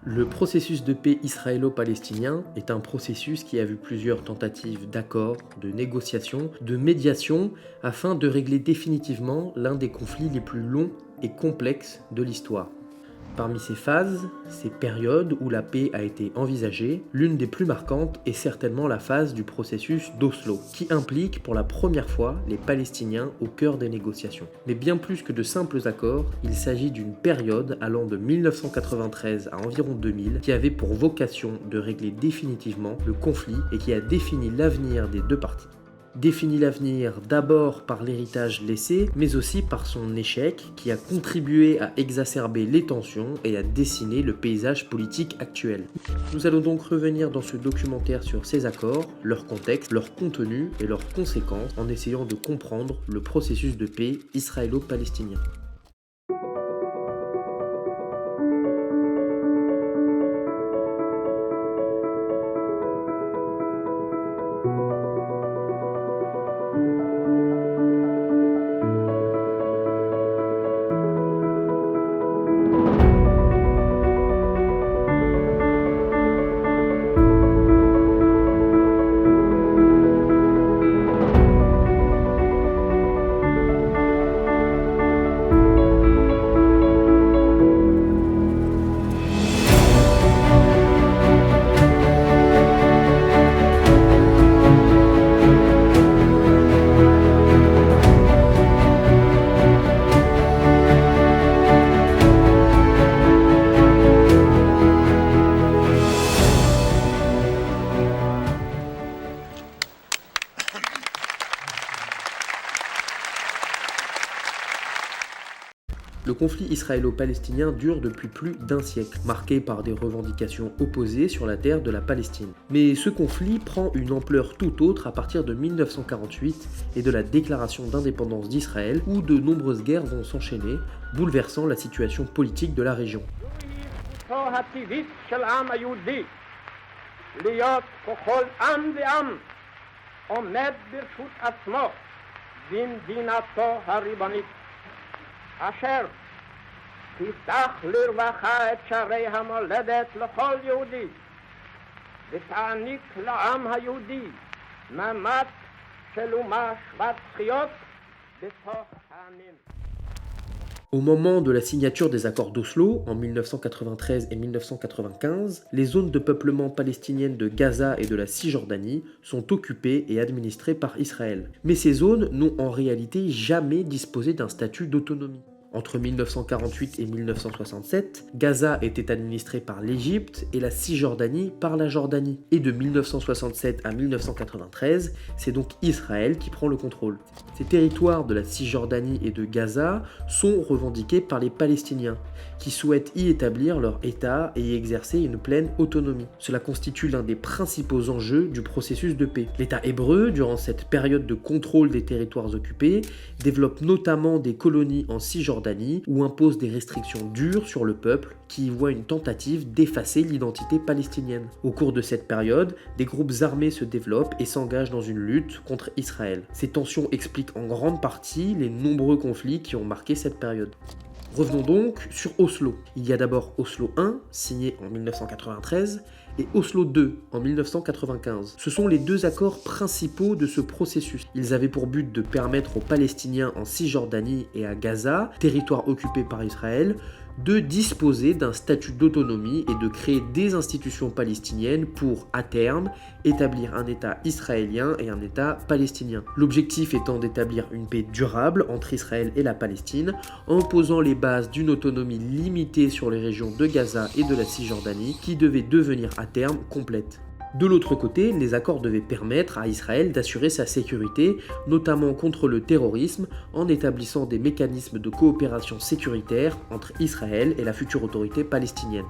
Le processus de paix israélo-palestinien est un processus qui a vu plusieurs tentatives d'accord, de négociation, de médiation, afin de régler définitivement l'un des conflits les plus longs et complexes de l'histoire. Parmi ces phases, ces périodes où la paix a été envisagée, l'une des plus marquantes est certainement la phase du processus d'Oslo, qui implique pour la première fois les Palestiniens au cœur des négociations. Mais bien plus que de simples accords, il s'agit d'une période allant de 1993 à environ 2000 qui avait pour vocation de régler définitivement le conflit et qui a défini l'avenir des deux parties. Définit l'avenir d'abord par l'héritage laissé, mais aussi par son échec qui a contribué à exacerber les tensions et à dessiner le paysage politique actuel. Nous allons donc revenir dans ce documentaire sur ces accords, leur contexte, leur contenu et leurs conséquences en essayant de comprendre le processus de paix israélo-palestinien. Le conflit israélo-palestinien dure depuis plus d'un siècle, marqué par des revendications opposées sur la terre de la Palestine. Mais ce conflit prend une ampleur tout autre à partir de 1948 et de la déclaration d'indépendance d'Israël, où de nombreuses guerres vont s'enchaîner, bouleversant la situation politique de la région. אשר תפתח לרווחה את שערי המולדת לכל יהודי ותעניק לעם היהודי מעמד של אומה שוות זכויות בתוך העמים. Au moment de la signature des accords d'Oslo, en 1993 et 1995, les zones de peuplement palestiniennes de Gaza et de la Cisjordanie sont occupées et administrées par Israël. Mais ces zones n'ont en réalité jamais disposé d'un statut d'autonomie. Entre 1948 et 1967, Gaza était administrée par l'Égypte et la Cisjordanie par la Jordanie. Et de 1967 à 1993, c'est donc Israël qui prend le contrôle. Ces territoires de la Cisjordanie et de Gaza sont revendiqués par les Palestiniens, qui souhaitent y établir leur État et y exercer une pleine autonomie. Cela constitue l'un des principaux enjeux du processus de paix. L'État hébreu, durant cette période de contrôle des territoires occupés, développe notamment des colonies en Cisjordanie où impose des restrictions dures sur le peuple qui y voit une tentative d'effacer l'identité palestinienne. Au cours de cette période, des groupes armés se développent et s'engagent dans une lutte contre Israël. Ces tensions expliquent en grande partie les nombreux conflits qui ont marqué cette période. Revenons donc sur Oslo. Il y a d'abord Oslo I, signé en 1993, et Oslo II en 1995. Ce sont les deux accords principaux de ce processus. Ils avaient pour but de permettre aux Palestiniens en Cisjordanie et à Gaza, territoire occupé par Israël, de disposer d'un statut d'autonomie et de créer des institutions palestiniennes pour, à terme, établir un État israélien et un État palestinien. L'objectif étant d'établir une paix durable entre Israël et la Palestine, en posant les bases d'une autonomie limitée sur les régions de Gaza et de la Cisjordanie, qui devait devenir à terme complète. De l'autre côté, les accords devaient permettre à Israël d'assurer sa sécurité, notamment contre le terrorisme, en établissant des mécanismes de coopération sécuritaire entre Israël et la future autorité palestinienne.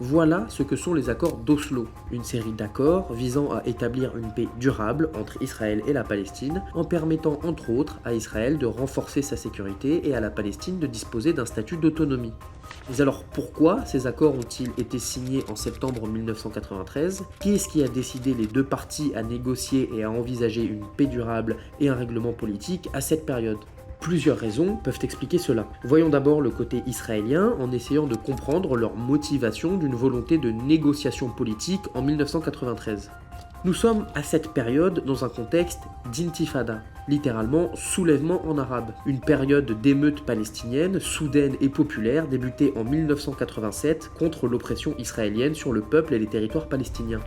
Voilà ce que sont les accords d'Oslo, une série d'accords visant à établir une paix durable entre Israël et la Palestine, en permettant entre autres à Israël de renforcer sa sécurité et à la Palestine de disposer d'un statut d'autonomie. Mais alors pourquoi ces accords ont-ils été signés en septembre 1993 ? Qui est-ce qui a décidé les deux parties à négocier et à envisager une paix durable et un règlement politique à cette période ? Plusieurs raisons peuvent expliquer cela. Voyons d'abord le côté israélien en essayant de comprendre leur motivation d'une volonté de négociation politique en 1993. Nous sommes à cette période dans un contexte d'intifada, littéralement soulèvement en arabe, une période d'émeutes palestiniennes soudaines et populaires débutée en 1987 contre l'oppression israélienne sur le peuple et les territoires palestiniens.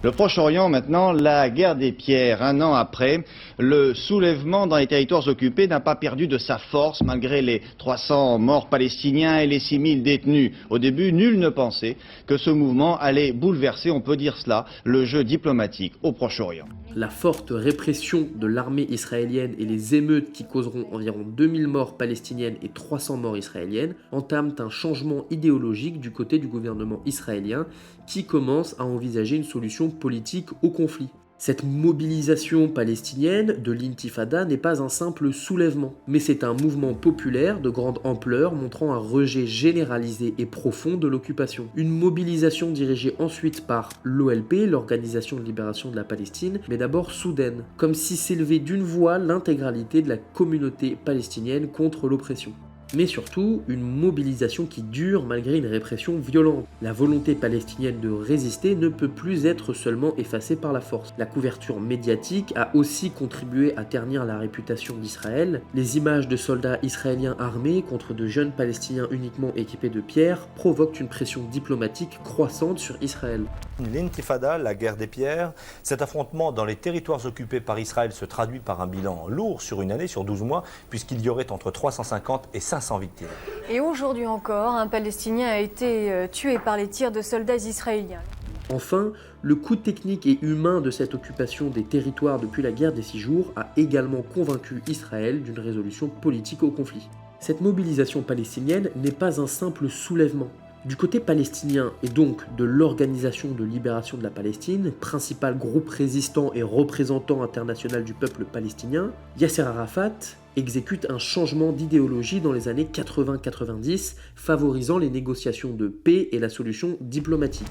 Le Proche-Orient maintenant, la guerre des pierres, un an après, le soulèvement dans les territoires occupés n'a pas perdu de sa force malgré les 300 morts palestiniens et les 6000 détenus. Au début, nul ne pensait que ce mouvement allait bouleverser, on peut dire cela, le jeu diplomatique au Proche-Orient. La forte répression de l'armée israélienne et les émeutes qui causeront environ 2000 morts palestiniennes et 300 morts israéliennes entament un changement idéologique du côté du gouvernement israélien qui commence à envisager une solution politique au conflit. Cette mobilisation palestinienne de l'intifada n'est pas un simple soulèvement, mais c'est un mouvement populaire de grande ampleur montrant un rejet généralisé et profond de l'occupation. Une mobilisation dirigée ensuite par l'OLP, l'Organisation de libération de la Palestine, mais d'abord soudaine, comme si s'élevait d'une voix l'intégralité de la communauté palestinienne contre l'oppression. Mais surtout, une mobilisation qui dure malgré une répression violente. La volonté palestinienne de résister ne peut plus être seulement effacée par la force. La couverture médiatique a aussi contribué à ternir la réputation d'Israël. Les images de soldats israéliens armés contre de jeunes Palestiniens uniquement équipés de pierres provoquent une pression diplomatique croissante sur Israël. L'intifada, la guerre des pierres, cet affrontement dans les territoires occupés par Israël se traduit par un bilan lourd sur une année, sur 12 mois, puisqu'il y aurait entre 350 et 500 victimes. Et aujourd'hui encore, un Palestinien a été tué par les tirs de soldats israéliens. Enfin, le coût technique et humain de cette occupation des territoires depuis la guerre des 6 jours a également convaincu Israël d'une résolution politique au conflit. Cette mobilisation palestinienne n'est pas un simple soulèvement. Du côté palestinien et donc de l'Organisation de libération de la Palestine, principal groupe résistant et représentant international du peuple palestinien, Yasser Arafat exécute un changement d'idéologie dans les années 80-90, favorisant les négociations de paix et la solution diplomatique.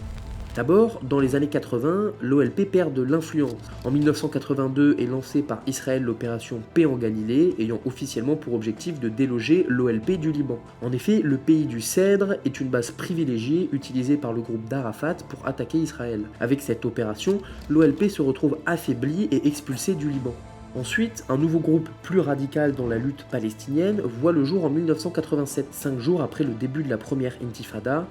D'abord, dans les années 80, l'OLP perd de l'influence. En 1982 est lancée par Israël l'opération Paix en Galilée, ayant officiellement pour objectif de déloger l'OLP du Liban. En effet, le pays du Cèdre est une base privilégiée utilisée par le groupe d'Arafat pour attaquer Israël. Avec cette opération, l'OLP se retrouve affaiblie et expulsée du Liban. Ensuite, un nouveau groupe plus radical dans la lutte palestinienne voit le jour en 1987, 5 jours après le début de la première intifada,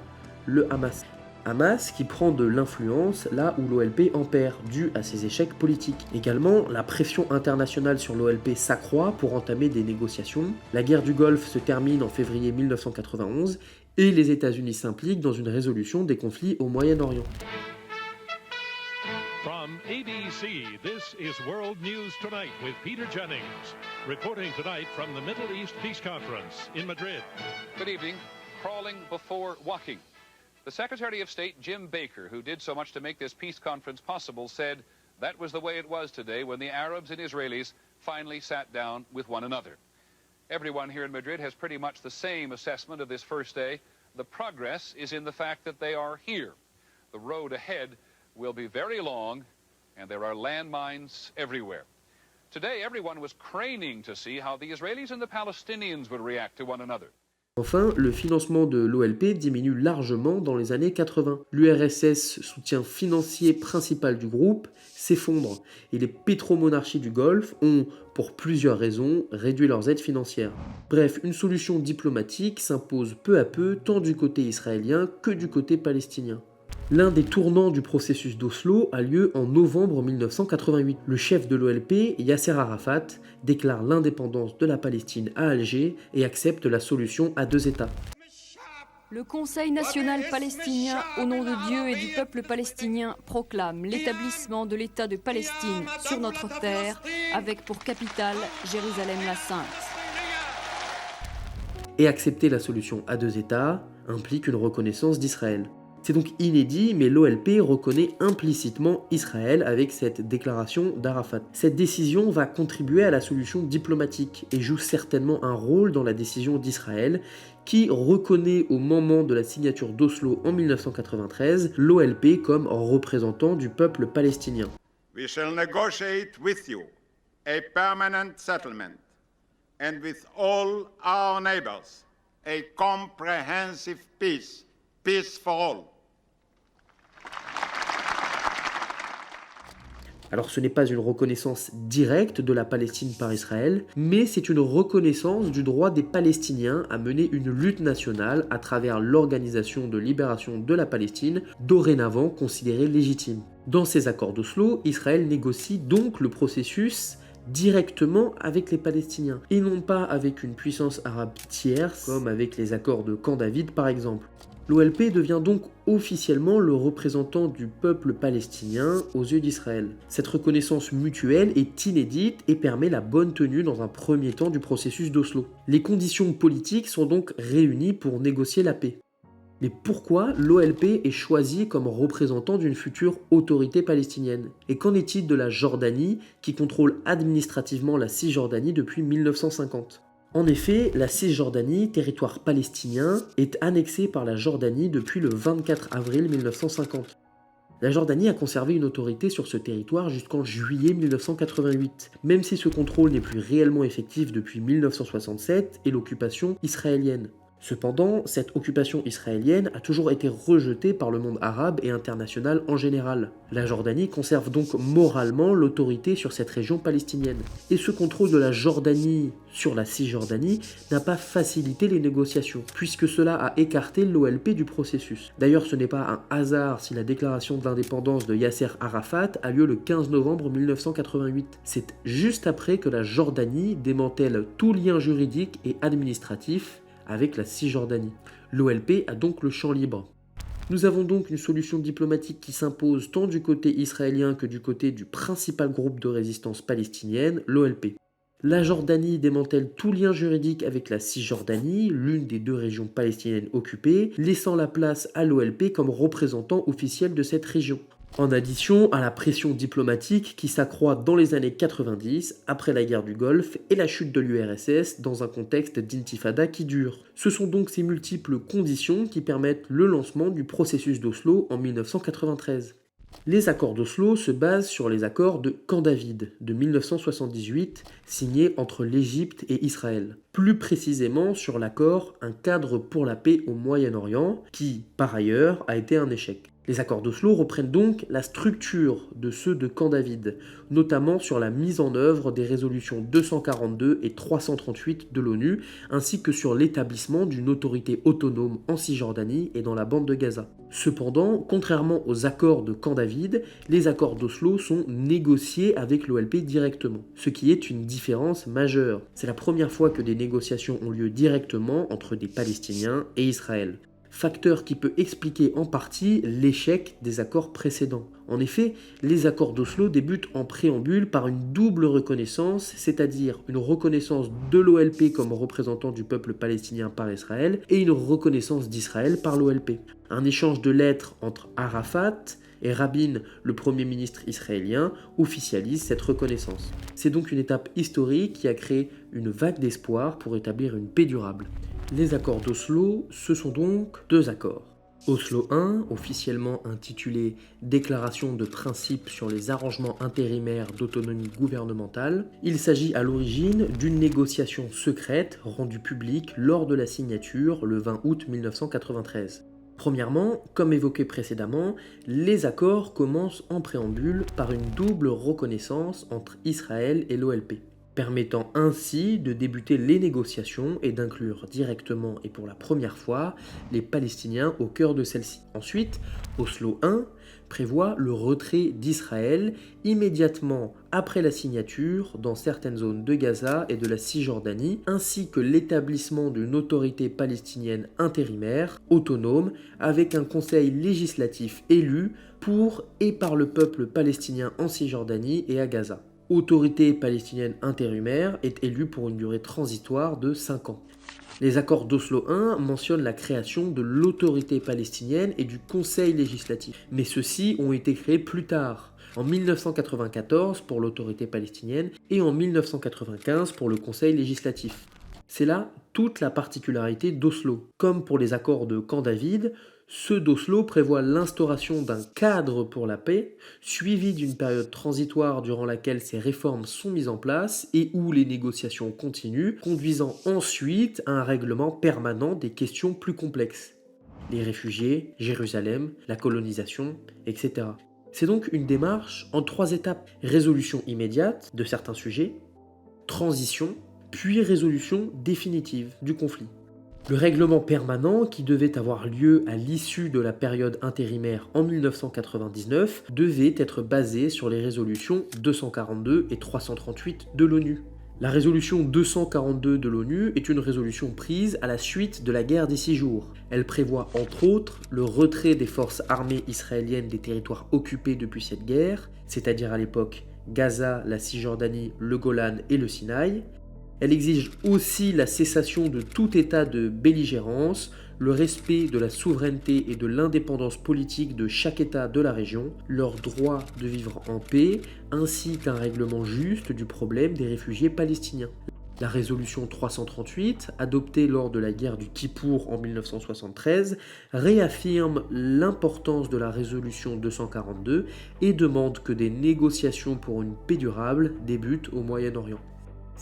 le Hamas. Hamas qui prend de l'influence là où l'OLP en perd, dû à ses échecs politiques. Également, la pression internationale sur l'OLP s'accroît pour entamer des négociations. La guerre du Golfe se termine en février 1991 et les États-Unis s'impliquent dans une résolution des conflits au Moyen-Orient. From ABC, this is World News Tonight with Peter Jennings, reporting tonight from the Middle East Peace Conference in Madrid. Good evening. Crawling before walking. The Secretary of State, Jim Baker, who did so much to make this peace conference possible, said that was the way it was today when the Arabs and Israelis finally sat down with one another. Everyone here in Madrid has pretty much the same assessment of this first day. The progress is in the fact that they are here. The road ahead will be very long, and there are landmines everywhere. Today, everyone was craning to see how the Israelis and the Palestinians would react to one another. Enfin, le financement de l'OLP diminue largement dans les années 80. L'URSS, soutien financier principal du groupe, s'effondre et les pétromonarchies du Golfe ont, pour plusieurs raisons, réduit leurs aides financières. Bref, une solution diplomatique s'impose peu à peu tant du côté israélien que du côté palestinien. L'un des tournants du processus d'Oslo a lieu en novembre 1988. Le chef de l'OLP, Yasser Arafat, déclare l'indépendance de la Palestine à Alger et accepte la solution à 2 États. Le Conseil national palestinien, au nom de Dieu et du peuple palestinien, proclame l'établissement de l'État de Palestine sur notre terre, avec pour capitale Jérusalem la Sainte. Et accepter la solution à 2 États implique une reconnaissance d'Israël. C'est donc inédit, mais l'OLP reconnaît implicitement Israël avec cette déclaration d'Arafat. Cette décision va contribuer à la solution diplomatique et joue certainement un rôle dans la décision d'Israël qui reconnaît au moment de la signature d'Oslo en 1993 l'OLP comme représentant du peuple palestinien. We shall negotiate with you a permanent settlement and with all our neighbors a comprehensive peace, peace for all. Alors ce n'est pas une reconnaissance directe de la Palestine par Israël, mais c'est une reconnaissance du droit des Palestiniens à mener une lutte nationale à travers l'Organisation de libération de la Palestine, dorénavant considérée légitime. Dans ces accords d'Oslo, Israël négocie donc le processus directement avec les Palestiniens, et non pas avec une puissance arabe tierce, comme avec les accords de Camp David par exemple. L'OLP devient donc officiellement le représentant du peuple palestinien aux yeux d'Israël. Cette reconnaissance mutuelle est inédite et permet la bonne tenue dans un premier temps du processus d'Oslo. Les conditions politiques sont donc réunies pour négocier la paix. Mais pourquoi l'OLP est choisi comme représentant d'une future autorité palestinienne? Et qu'en est-il de la Jordanie, qui contrôle administrativement la Cisjordanie depuis 1950? En effet, la Cisjordanie, territoire palestinien, est annexée par la Jordanie depuis le 24 avril 1950. La Jordanie a conservé une autorité sur ce territoire jusqu'en juillet 1988, même si ce contrôle n'est plus réellement effectif depuis 1967 et l'occupation israélienne. Cependant, cette occupation israélienne a toujours été rejetée par le monde arabe et international en général. La Jordanie conserve donc moralement l'autorité sur cette région palestinienne. Et ce contrôle de la Jordanie sur la Cisjordanie n'a pas facilité les négociations, puisque cela a écarté l'OLP du processus. D'ailleurs, ce n'est pas un hasard si la déclaration d'indépendance de Yasser Arafat a lieu le 15 novembre 1988. C'est juste après que la Jordanie démantèle tout lien juridique et administratif avec la Cisjordanie. L'OLP a donc le champ libre. Nous avons donc une solution diplomatique qui s'impose tant du côté israélien que du côté du principal groupe de résistance palestinienne, l'OLP. La Jordanie démantèle tout lien juridique avec la Cisjordanie, l'une des deux régions palestiniennes occupées, laissant la place à l'OLP comme représentant officiel de cette région. En addition à la pression diplomatique qui s'accroît dans les années 90, après la guerre du Golfe et la chute de l'URSS dans un contexte d'intifada qui dure. Ce sont donc ces multiples conditions qui permettent le lancement du processus d'Oslo en 1993. Les accords d'Oslo se basent sur les accords de Camp David de 1978 signés entre l'Égypte et Israël. Plus précisément sur l'accord Un cadre pour la paix au Moyen-Orient qui, par ailleurs, a été un échec. Les accords d'Oslo reprennent donc la structure de ceux de Camp David, notamment sur la mise en œuvre des résolutions 242 et 338 de l'ONU, ainsi que sur l'établissement d'une autorité autonome en Cisjordanie et dans la bande de Gaza. Cependant, contrairement aux accords de Camp David, les accords d'Oslo sont négociés avec l'OLP directement, ce qui est une différence majeure. C'est la première fois que des négociations ont lieu directement entre des Palestiniens et Israël. Facteur qui peut expliquer en partie l'échec des accords précédents. En effet, les accords d'Oslo débutent en préambule par une double reconnaissance, c'est-à-dire une reconnaissance de l'OLP comme représentant du peuple palestinien par Israël et une reconnaissance d'Israël par l'OLP. Un échange de lettres entre Arafat et Rabin, le premier ministre israélien, officialise cette reconnaissance. C'est donc une étape historique qui a créé une vague d'espoir pour établir une paix durable. Les accords d'Oslo, ce sont donc deux accords. Oslo I, officiellement intitulé Déclaration de principe sur les arrangements intérimaires d'autonomie gouvernementale, il s'agit à l'origine d'une négociation secrète rendue publique lors de la signature le 20 août 1993. Premièrement, comme évoqué précédemment, les accords commencent en préambule par une double reconnaissance entre Israël et l'OLP, permettant ainsi de débuter les négociations et d'inclure directement et pour la première fois les Palestiniens au cœur de celles-ci. Ensuite, Oslo I prévoit le retrait d'Israël immédiatement après la signature dans certaines zones de Gaza et de la Cisjordanie, ainsi que l'établissement d'une autorité palestinienne intérimaire, autonome, avec un conseil législatif élu pour et par le peuple palestinien en Cisjordanie et à Gaza. Autorité palestinienne intérimaire est élue pour une durée transitoire de 5 ans. Les accords d'Oslo I mentionnent la création de l'autorité palestinienne et du conseil législatif, mais ceux-ci ont été créés plus tard, en 1994 pour l'autorité palestinienne et en 1995 pour le conseil législatif. C'est là toute la particularité d'Oslo. Comme pour les accords de Camp David, Ceux d'Oslo prévoient l'instauration d'un cadre pour la paix, suivi d'une période transitoire durant laquelle ces réformes sont mises en place et où les négociations continuent, conduisant ensuite à un règlement permanent des questions plus complexes. Les réfugiés, Jérusalem, la colonisation, etc. C'est donc une démarche en 3 étapes. Résolution immédiate de certains sujets, transition, puis résolution définitive du conflit. Le règlement permanent, qui devait avoir lieu à l'issue de la période intérimaire en 1999, devait être basé sur les résolutions 242 et 338 de l'ONU. La résolution 242 de l'ONU est une résolution prise à la suite de la guerre des 6 jours. Elle prévoit entre autres le retrait des forces armées israéliennes des territoires occupés depuis cette guerre, c'est-à-dire à l'époque Gaza, la Cisjordanie, le Golan et le Sinaï. Elle exige aussi la cessation de tout état de belligérance, le respect de la souveraineté et de l'indépendance politique de chaque État de la région, leur droit de vivre en paix, ainsi qu'un règlement juste du problème des réfugiés palestiniens. La résolution 338, adoptée lors de la guerre du Kippour en 1973, réaffirme l'importance de la résolution 242 et demande que des négociations pour une paix durable débutent au Moyen-Orient.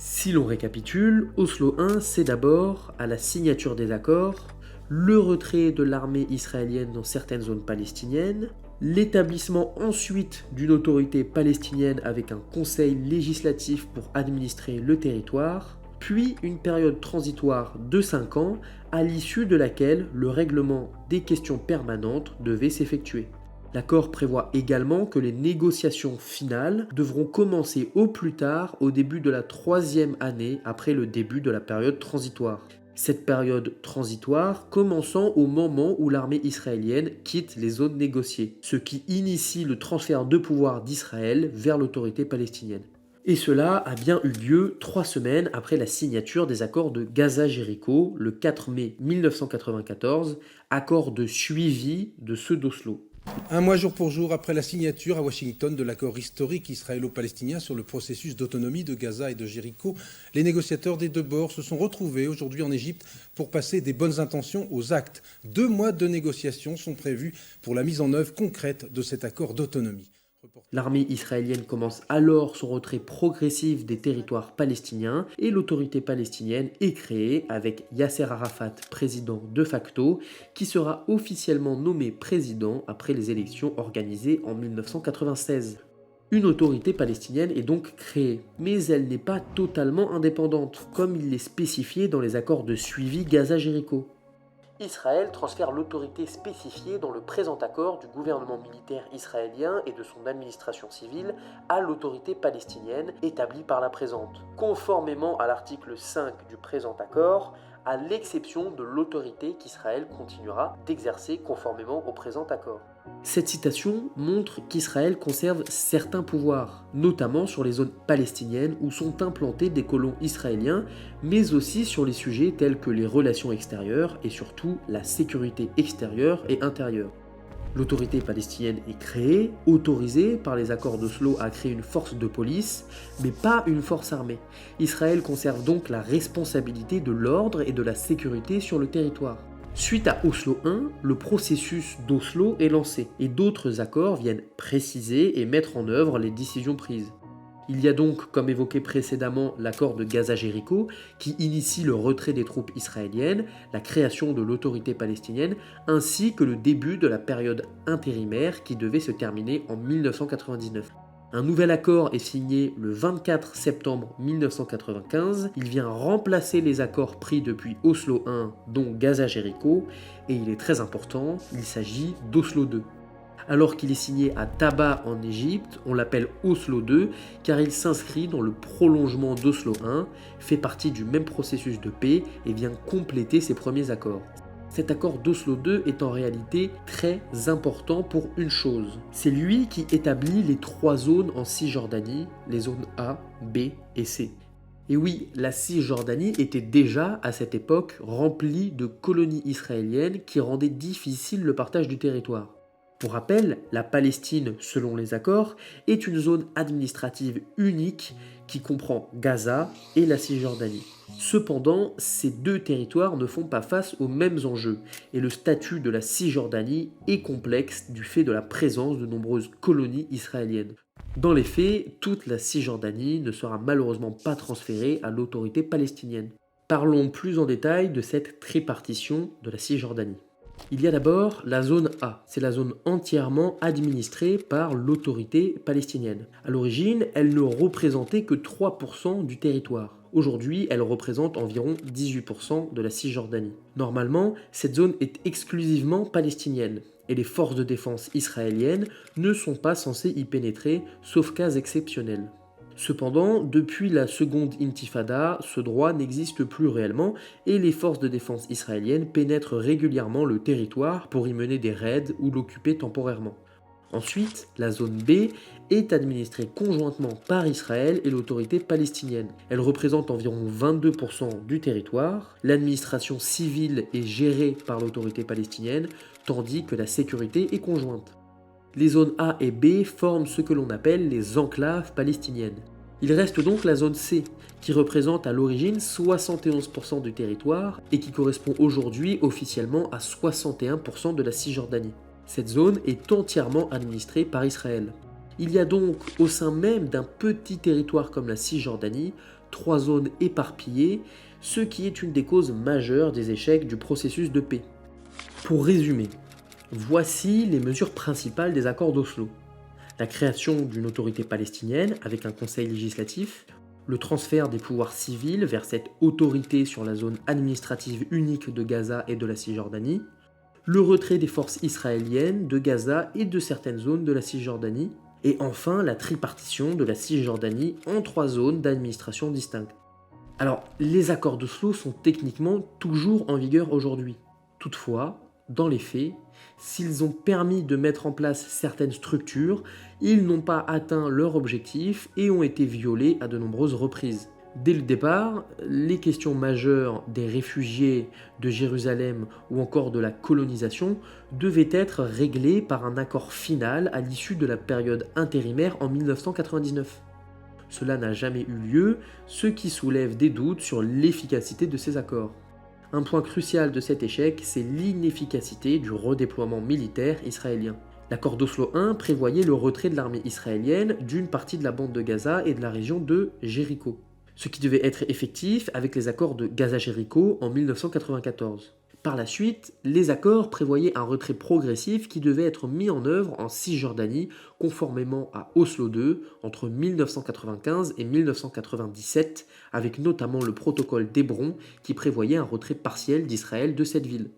Si l'on récapitule, Oslo I, c'est d'abord, à la signature des accords, le retrait de l'armée israélienne dans certaines zones palestiniennes, l'établissement ensuite d'une autorité palestinienne avec un conseil législatif pour administrer le territoire, puis une période transitoire de 5 ans, à l'issue de laquelle le règlement des questions permanentes devait s'effectuer. L'accord prévoit également que les négociations finales devront commencer au plus tard au début de la 3e année après le début de la période transitoire. Cette période transitoire commençant au moment où l'armée israélienne quitte les zones négociées, ce qui initie le transfert de pouvoir d'Israël vers l'autorité palestinienne. Et cela a bien eu lieu 3 semaines après la signature des accords de Gaza-Jéricho, le 4 mai 1994, accord de suivi de ceux d'Oslo. Un mois jour pour jour après la signature à Washington de l'accord historique israélo-palestinien sur le processus d'autonomie de Gaza et de Jéricho, les négociateurs des 2 bords se sont retrouvés aujourd'hui en Égypte pour passer des bonnes intentions aux actes. 2 mois de négociations sont prévus pour la mise en œuvre concrète de cet accord d'autonomie. L'armée israélienne commence alors son retrait progressif des territoires palestiniens et l'autorité palestinienne est créée avec Yasser Arafat, président de facto, qui sera officiellement nommé président après les élections organisées en 1996. Une autorité palestinienne est donc créée, mais elle n'est pas totalement indépendante, comme il l'est spécifié dans les accords de suivi Gaza-Jéricho. Israël transfère l'autorité spécifiée dans le présent accord du gouvernement militaire israélien et de son administration civile à l'autorité palestinienne établie par la présente, conformément à l'article 5 du présent accord, à l'exception de l'autorité qu'Israël continuera d'exercer conformément au présent accord. Cette citation montre qu'Israël conserve certains pouvoirs, notamment sur les zones palestiniennes où sont implantés des colons israéliens, mais aussi sur les sujets tels que les relations extérieures et surtout la sécurité extérieure et intérieure. L'autorité palestinienne est créée, autorisée par les accords d'Oslo à créer une force de police, mais pas une force armée. Israël conserve donc la responsabilité de l'ordre et de la sécurité sur le territoire. Suite à Oslo I, le processus d'Oslo est lancé et d'autres accords viennent préciser et mettre en œuvre les décisions prises. Il y a donc, comme évoqué précédemment, l'accord de Gaza-Jéricho qui initie le retrait des troupes israéliennes, la création de l'autorité palestinienne, ainsi que le début de la période intérimaire qui devait se terminer en 1999. Un nouvel accord est signé le 24 septembre 1995. Il vient remplacer les accords pris depuis Oslo I, dont Gaza-Jéricho, et il est très important, il s'agit d'Oslo II. Alors qu'il est signé à Taba en Égypte, on l'appelle Oslo II car il s'inscrit dans le prolongement d'Oslo I, fait partie du même processus de paix et vient compléter ses premiers accords. Cet accord d'Oslo II est en réalité très important pour une chose. C'est lui qui établit les 3 zones en Cisjordanie, les zones A, B et C. Et oui, la Cisjordanie était déjà, à cette époque, remplie de colonies israéliennes qui rendaient difficile le partage du territoire. Pour rappel, la Palestine, selon les accords, est une zone administrative unique qui comprend Gaza et la Cisjordanie. Cependant, ces deux territoires ne font pas face aux mêmes enjeux, et le statut de la Cisjordanie est complexe du fait de la présence de nombreuses colonies israéliennes. Dans les faits, toute la Cisjordanie ne sera malheureusement pas transférée à l'autorité palestinienne. Parlons plus en détail de cette tripartition de la Cisjordanie. Il y a d'abord la zone A, c'est la zone entièrement administrée par l'autorité palestinienne. À l'origine, elle ne représentait que 3% du territoire. Aujourd'hui, elle représente environ 18% de la Cisjordanie. Normalement, cette zone est exclusivement palestinienne, et les forces de défense israéliennes ne sont pas censées y pénétrer, sauf cas exceptionnels. Cependant, depuis la seconde intifada, ce droit n'existe plus réellement et les forces de défense israéliennes pénètrent régulièrement le territoire pour y mener des raids ou l'occuper temporairement. Ensuite, la zone B est administrée conjointement par Israël et l'autorité palestinienne. Elle représente environ 22% du territoire. L'administration civile est gérée par l'autorité palestinienne, tandis que la sécurité est conjointe. Les zones A et B forment ce que l'on appelle les enclaves palestiniennes. Il reste donc la zone C, qui représente à l'origine 71% du territoire et qui correspond aujourd'hui officiellement à 61% de la Cisjordanie. Cette zone est entièrement administrée par Israël. Il y a donc, au sein même d'un petit territoire comme la Cisjordanie, 3 zones éparpillées, ce qui est une des causes majeures des échecs du processus de paix. Pour résumer, voici les mesures principales des accords d'Oslo. La création d'une autorité palestinienne avec un conseil législatif, le transfert des pouvoirs civils vers cette autorité sur la zone administrative unique de Gaza et de la Cisjordanie, le retrait des forces israéliennes de Gaza et de certaines zones de la Cisjordanie, et enfin la tripartition de la Cisjordanie en 3 zones d'administration distinctes. Alors, les accords d'Oslo sont techniquement toujours en vigueur aujourd'hui. Toutefois, dans les faits, s'ils ont permis de mettre en place certaines structures, ils n'ont pas atteint leur objectif et ont été violés à de nombreuses reprises. Dès le départ, les questions majeures des réfugiés de Jérusalem ou encore de la colonisation devaient être réglées par un accord final à l'issue de la période intérimaire en 1999. Cela n'a jamais eu lieu, ce qui soulève des doutes sur l'efficacité de ces accords. Un point crucial de cet échec, c'est l'inefficacité du redéploiement militaire israélien. L'accord d'Oslo I prévoyait le retrait de l'armée israélienne d'une partie de la bande de Gaza et de la région de Jéricho, ce qui devait être effectif avec les accords de Gaza-Jéricho en 1994. Par la suite, les accords prévoyaient un retrait progressif qui devait être mis en œuvre en Cisjordanie conformément à Oslo II entre 1995 et 1997, avec notamment le protocole d'Hébron qui prévoyait un retrait partiel d'Israël de cette ville.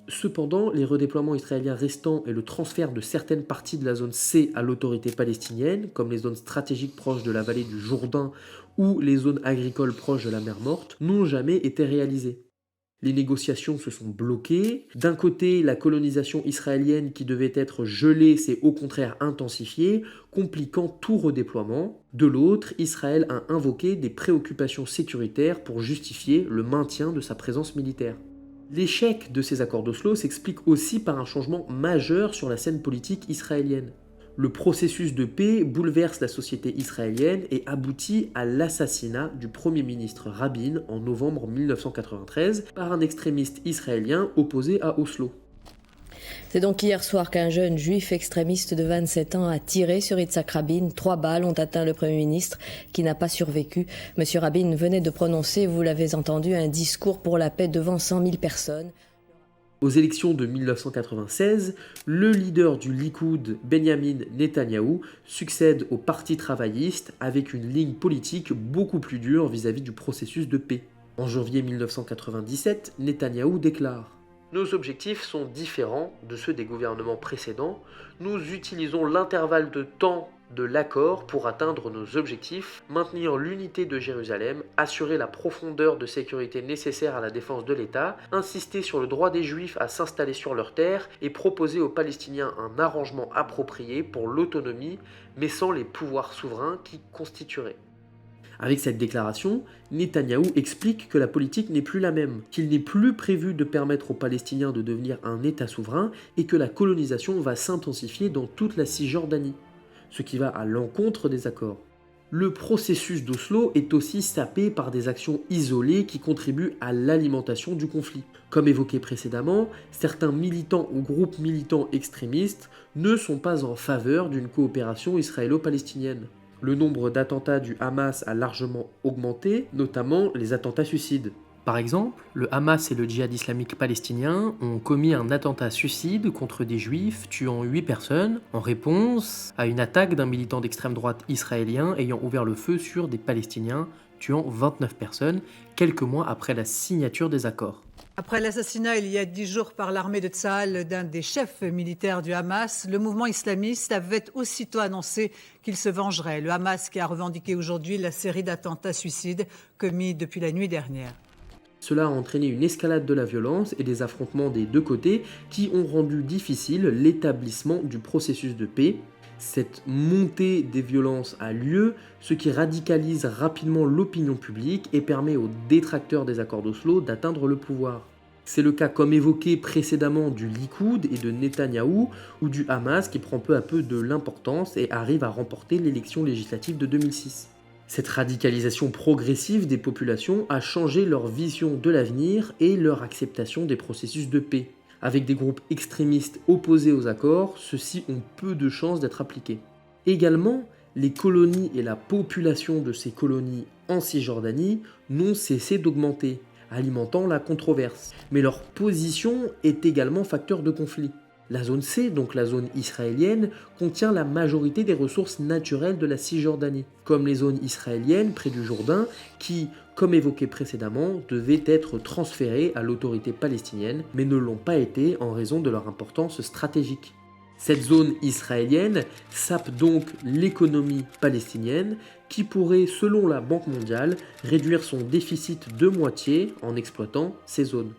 Cependant, les redéploiements israéliens restants et le transfert de certaines parties de la zone C à l'autorité palestinienne, comme les zones stratégiques proches de la vallée du Jourdain ou les zones agricoles proches de la mer Morte, n'ont jamais été réalisés. Les négociations se sont bloquées. D'un côté, la colonisation israélienne qui devait être gelée s'est au contraire intensifiée, compliquant tout redéploiement. De l'autre, Israël a invoqué des préoccupations sécuritaires pour justifier le maintien de sa présence militaire. L'échec de ces accords d'Oslo s'explique aussi par un changement majeur sur la scène politique israélienne. Le processus de paix bouleverse la société israélienne et aboutit à l'assassinat du Premier ministre Rabin en novembre 1993 par un extrémiste israélien opposé à Oslo. C'est donc hier soir qu'un jeune juif extrémiste de 27 ans a tiré sur Yitzhak Rabin. 3 balles ont atteint le Premier ministre qui n'a pas survécu. Monsieur Rabin venait de prononcer, vous l'avez entendu, un discours pour la paix devant 100 000 personnes. Aux élections de 1996, le leader du Likoud, Benjamin Netanyahou, succède au Parti travailliste avec une ligne politique beaucoup plus dure vis-à-vis du processus de paix. En janvier 1997, Netanyahou déclare « Nos objectifs sont différents de ceux des gouvernements précédents. Nous utilisons l'intervalle de temps de l'accord pour atteindre nos objectifs, maintenir l'unité de Jérusalem, assurer la profondeur de sécurité nécessaire à la défense de l'État, insister sur le droit des Juifs à s'installer sur leurs terres et proposer aux Palestiniens un arrangement approprié pour l'autonomie, mais sans les pouvoirs souverains qui constitueraient. » Avec cette déclaration, Netanyahou explique que la politique n'est plus la même, qu'il n'est plus prévu de permettre aux Palestiniens de devenir un État souverain et que la colonisation va s'intensifier dans toute la Cisjordanie, ce qui va à l'encontre des accords. Le processus d'Oslo est aussi sapé par des actions isolées qui contribuent à l'alimentation du conflit. Comme évoqué précédemment, certains militants ou groupes militants extrémistes ne sont pas en faveur d'une coopération israélo-palestinienne. Le nombre d'attentats du Hamas a largement augmenté, notamment les attentats suicides. Par exemple, le Hamas et le djihad islamique palestinien ont commis un attentat suicide contre des juifs tuant 8 personnes en réponse à une attaque d'un militant d'extrême droite israélien ayant ouvert le feu sur des Palestiniens tuant 29 personnes quelques mois après la signature des accords. Après l'assassinat il y a 10 jours par l'armée de Tsahal d'un des chefs militaires du Hamas, le mouvement islamiste avait aussitôt annoncé qu'il se vengerait. Le Hamas qui a revendiqué aujourd'hui la série d'attentats suicides commis depuis la nuit dernière. Cela a entraîné une escalade de la violence et des affrontements des deux côtés qui ont rendu difficile l'établissement du processus de paix. Cette montée des violences a lieu, ce qui radicalise rapidement l'opinion publique et permet aux détracteurs des accords d'Oslo d'atteindre le pouvoir. C'est le cas, comme évoqué précédemment, du Likoud et de Netanyahou, ou du Hamas qui prend peu à peu de l'importance et arrive à remporter l'élection législative de 2006. Cette radicalisation progressive des populations a changé leur vision de l'avenir et leur acceptation des processus de paix. Avec des groupes extrémistes opposés aux accords, ceux-ci ont peu de chances d'être appliqués. Également, les colonies et la population de ces colonies en Cisjordanie n'ont cessé d'augmenter, alimentant la controverse. Mais leur position est également facteur de conflit. La zone C, donc la zone israélienne, contient la majorité des ressources naturelles de la Cisjordanie, comme les zones israéliennes près du Jourdain qui, comme évoqué précédemment, devaient être transférées à l'autorité palestinienne, mais ne l'ont pas été en raison de leur importance stratégique. Cette zone israélienne sape donc l'économie palestinienne qui pourrait, selon la Banque mondiale, réduire son déficit de moitié en exploitant ces zones.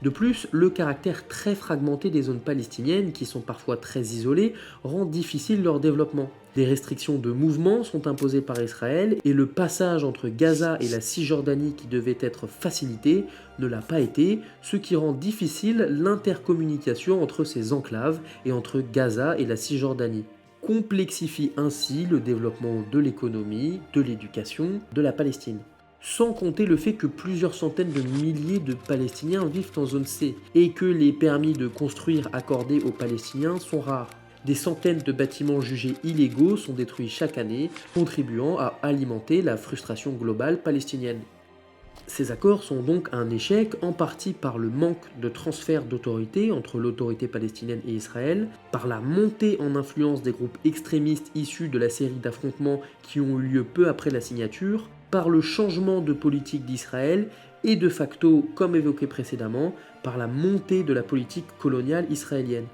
De plus, le caractère très fragmenté des zones palestiniennes, qui sont parfois très isolées, rend difficile leur développement. Des restrictions de mouvement sont imposées par Israël et le passage entre Gaza et la Cisjordanie qui devait être facilité ne l'a pas été, ce qui rend difficile l'intercommunication entre ces enclaves et entre Gaza et la Cisjordanie. Complexifie ainsi le développement de l'économie, de l'éducation, de la Palestine. Sans compter le fait que plusieurs centaines de milliers de Palestiniens vivent en zone C et que les permis de construire accordés aux Palestiniens sont rares. Des centaines de bâtiments jugés illégaux sont détruits chaque année, contribuant à alimenter la frustration globale palestinienne. Ces accords sont donc un échec, en partie par le manque de transfert d'autorité entre l'autorité palestinienne et Israël, par la montée en influence des groupes extrémistes issus de la série d'affrontements qui ont eu lieu peu après la signature, par le changement de politique d'Israël et de facto, comme évoqué précédemment, par la montée de la politique coloniale israélienne.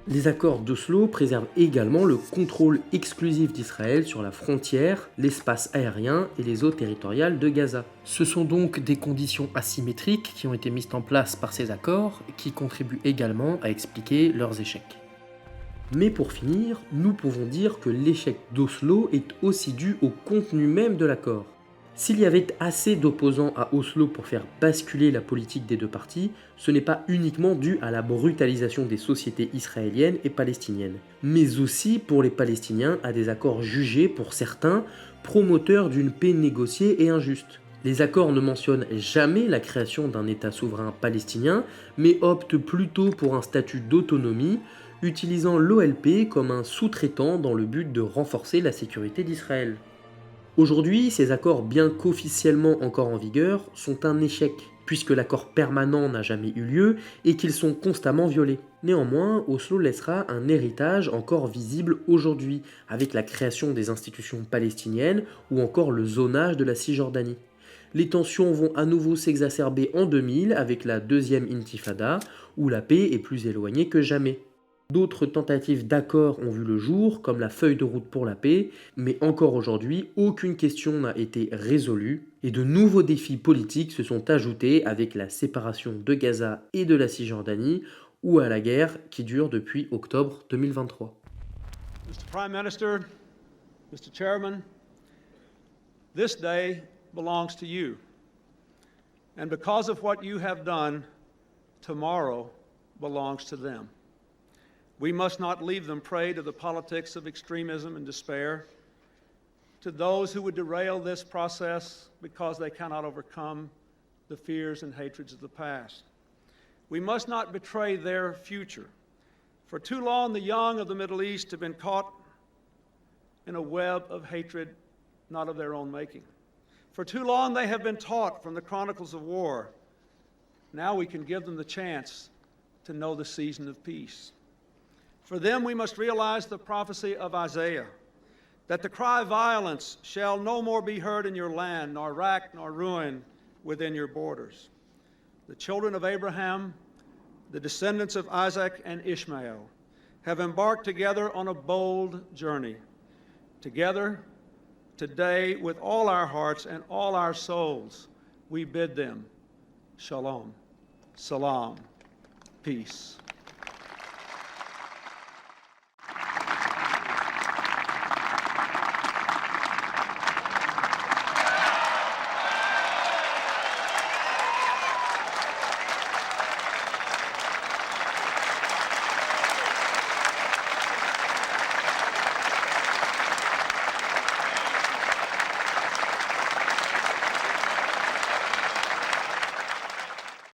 Les accords d'Oslo préservent également le contrôle exclusif d'Israël sur la frontière, l'espace aérien et les eaux territoriales de Gaza. Ce sont donc des conditions asymétriques qui ont été mises en place par ces accords qui contribuent également à expliquer leurs échecs. Mais pour finir, nous pouvons dire que l'échec d'Oslo est aussi dû au contenu même de l'accord. S'il y avait assez d'opposants à Oslo pour faire basculer la politique des deux parties, ce n'est pas uniquement dû à la brutalisation des sociétés israéliennes et palestiniennes, mais aussi pour les Palestiniens à des accords jugés pour certains promoteurs d'une paix négociée et injuste. Les accords ne mentionnent jamais la création d'un État souverain palestinien, mais optent plutôt pour un statut d'autonomie, utilisant l'OLP comme un sous-traitant dans le but de renforcer la sécurité d'Israël. Aujourd'hui, ces accords, bien qu'officiellement encore en vigueur, sont un échec, puisque l'accord permanent n'a jamais eu lieu et qu'ils sont constamment violés. Néanmoins, Oslo laissera un héritage encore visible aujourd'hui, avec la création des institutions palestiniennes ou encore le zonage de la Cisjordanie. Les tensions vont à nouveau s'exacerber en 2000 avec la deuxième intifada, où la paix est plus éloignée que jamais. D'autres tentatives d'accord ont vu le jour, comme la feuille de route pour la paix, mais encore aujourd'hui, aucune question n'a été résolue, et de nouveaux défis politiques se sont ajoutés avec la séparation de Gaza et de la Cisjordanie, ou à la guerre qui dure depuis octobre 2023. Mr. Prime Minister, Mr. Chairman, This day belongs to you. And because of what you have done, tomorrow belongs to them. We must not leave them prey to the politics of extremism and despair, to those who would derail this process because they cannot overcome the fears and hatreds of the past. We must not betray their future. For too long, the young of the Middle East have been caught in a web of hatred not of their own making. For too long, they have been taught from the chronicles of war. Now we can give them the chance to know the season of peace. For them, we must realize the prophecy of Isaiah, that the cry of violence shall no more be heard in your land, nor rack nor ruin within your borders. The children of Abraham, the descendants of Isaac and Ishmael, have embarked together on a bold journey. Together, today, with all our hearts and all our souls, we bid them shalom, salam, peace.